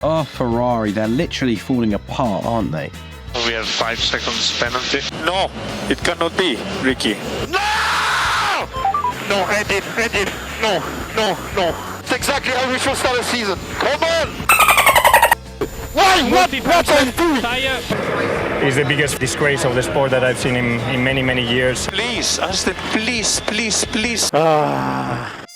Oh, Ferrari, they're literally falling apart, aren't they? We have 5 seconds penalty. No, it cannot be, Ricky. No! No, end it. No. It's exactly how we should start a season. Come on! Why? What are you doing? He's the biggest disgrace of the sport that I've seen in many years. Please, Aston, please.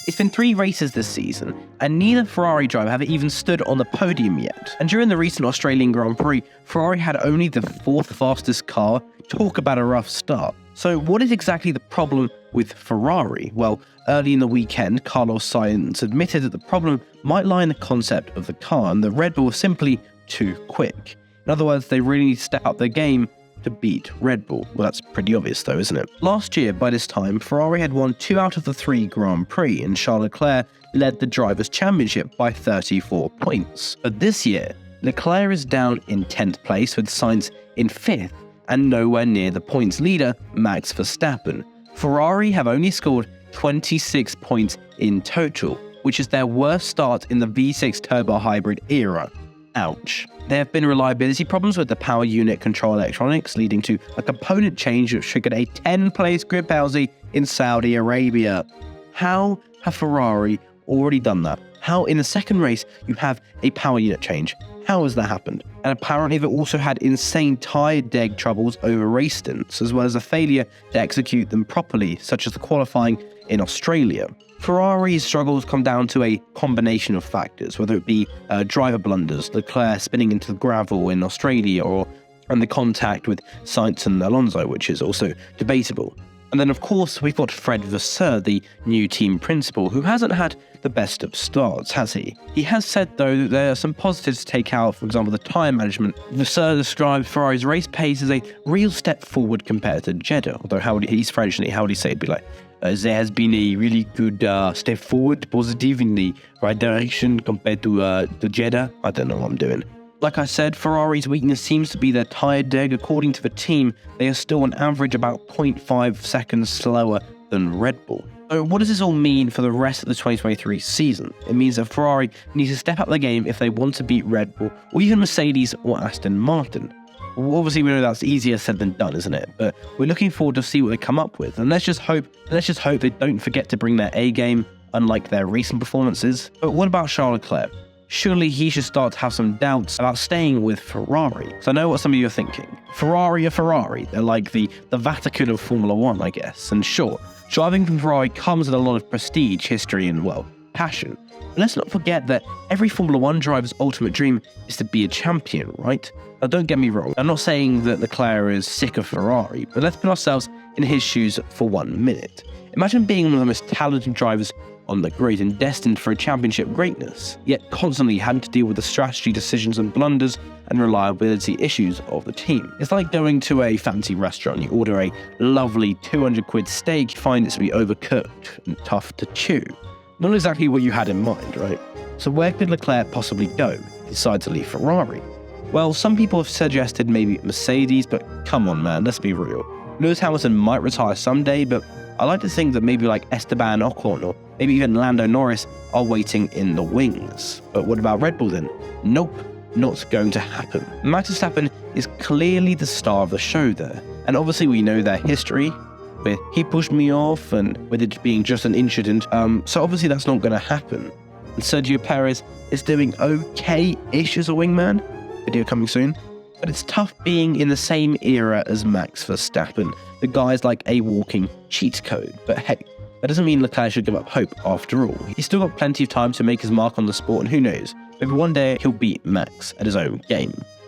It's been 3 races this season, and neither Ferrari driver have even stood on the podium yet. And during the recent Australian Grand Prix, Ferrari had only the 4th fastest car. Talk about a rough start. So what is exactly the problem with Ferrari? Well, early in the weekend, Carlos Sainz admitted that the problem might lie in the concept of the car, and the Red Bull was simply too quick. In other words, they really need to step up their game to beat Red Bull. Well, that's pretty obvious though, isn't it? Last year, by this time, Ferrari had won 2 out of the 3 Grand Prix, and Charles Leclerc led the Drivers' Championship by 34 points. But this year, Leclerc is down in 10th place with Sainz in 5th, and nowhere near the points leader, Max Verstappen. Ferrari have only scored 26 points in total, which is their worst start in the V6 turbo hybrid era. Ouch. There have been reliability problems with the power unit control electronics, leading to a component change which triggered a 10-place grid penalty in Saudi Arabia. How have Ferrari already done that? How in the second race you have a power unit change? How has that happened? And apparently they've also had insane tyre deg troubles over race stints, as well as a failure to execute them properly, such as the qualifying in Australia. Ferrari's struggles come down to a combination of factors, whether it be driver blunders, Leclerc spinning into the gravel in Australia, and the contact with Sainz and Alonso, which is also debatable. And then, of course, we've got Fred Vasseur, the new team principal, who hasn't had the best of starts, has he? He has said, though, that there are some positives to take out, for example, the tyre management. Vasseur describes Ferrari's race pace as a real step forward compared to Jeddah, although he's French, and how would he say it? It'd be like, there has been a really good step forward, positive in the right direction compared to Jeddah. I don't know what I'm doing. Like I said, Ferrari's weakness seems to be their tyre deg. According to the team, they are still on average about 0.5 seconds slower than Red Bull. So what does this all mean for the rest of the 2023 season? It means that Ferrari needs to step up their game if they want to beat Red Bull, or even Mercedes or Aston Martin. Well, obviously, we know that's easier said than done, isn't it? But we're looking forward to see what they come up with, and let's just hope they don't forget to bring their A game, unlike their recent performances. But what about Charles Leclerc? Surely he should start to have some doubts about staying with Ferrari. So I know what some of you are thinking. Ferrari are Ferrari. They're like the Vatican of Formula 1, I guess. And sure, driving from Ferrari comes with a lot of prestige, history, and, well, passion. But let's not forget that every Formula 1 driver's ultimate dream is to be a champion, right? Now, don't get me wrong. I'm not saying that Leclerc is sick of Ferrari, but let's put ourselves in his shoes for 1 minute. Imagine being one of the most talented drivers on the grid and destined for a championship greatness, yet constantly having to deal with the strategy decisions and blunders and reliability issues of the team. It's like going to a fancy restaurant. You order a lovely 200 quid steak, you find it to be overcooked and tough to chew. Not exactly what you had in mind, right? So where could Leclerc possibly go if he decides to leave Ferrari? Well, some people have suggested maybe Mercedes, but come on, man, let's be real. Lewis Hamilton might retire someday, but I like to think that maybe like Esteban Ocon or maybe even Lando Norris are waiting in the wings. But what about Red Bull then? Nope, not going to happen. Max Verstappen is clearly the star of the show there, and obviously we know their history, where he pushed me off and with it being just an incident, so obviously that's not going to happen. And Sergio Perez is doing okay-ish as a wingman. Video coming soon. But it's tough being in the same era as Max Verstappen. The guy's like a walking cheat code. But hey, that doesn't mean Leclerc should give up hope after all. He's still got plenty of time to make his mark on the sport, and who knows, maybe one day he'll beat Max at his own game.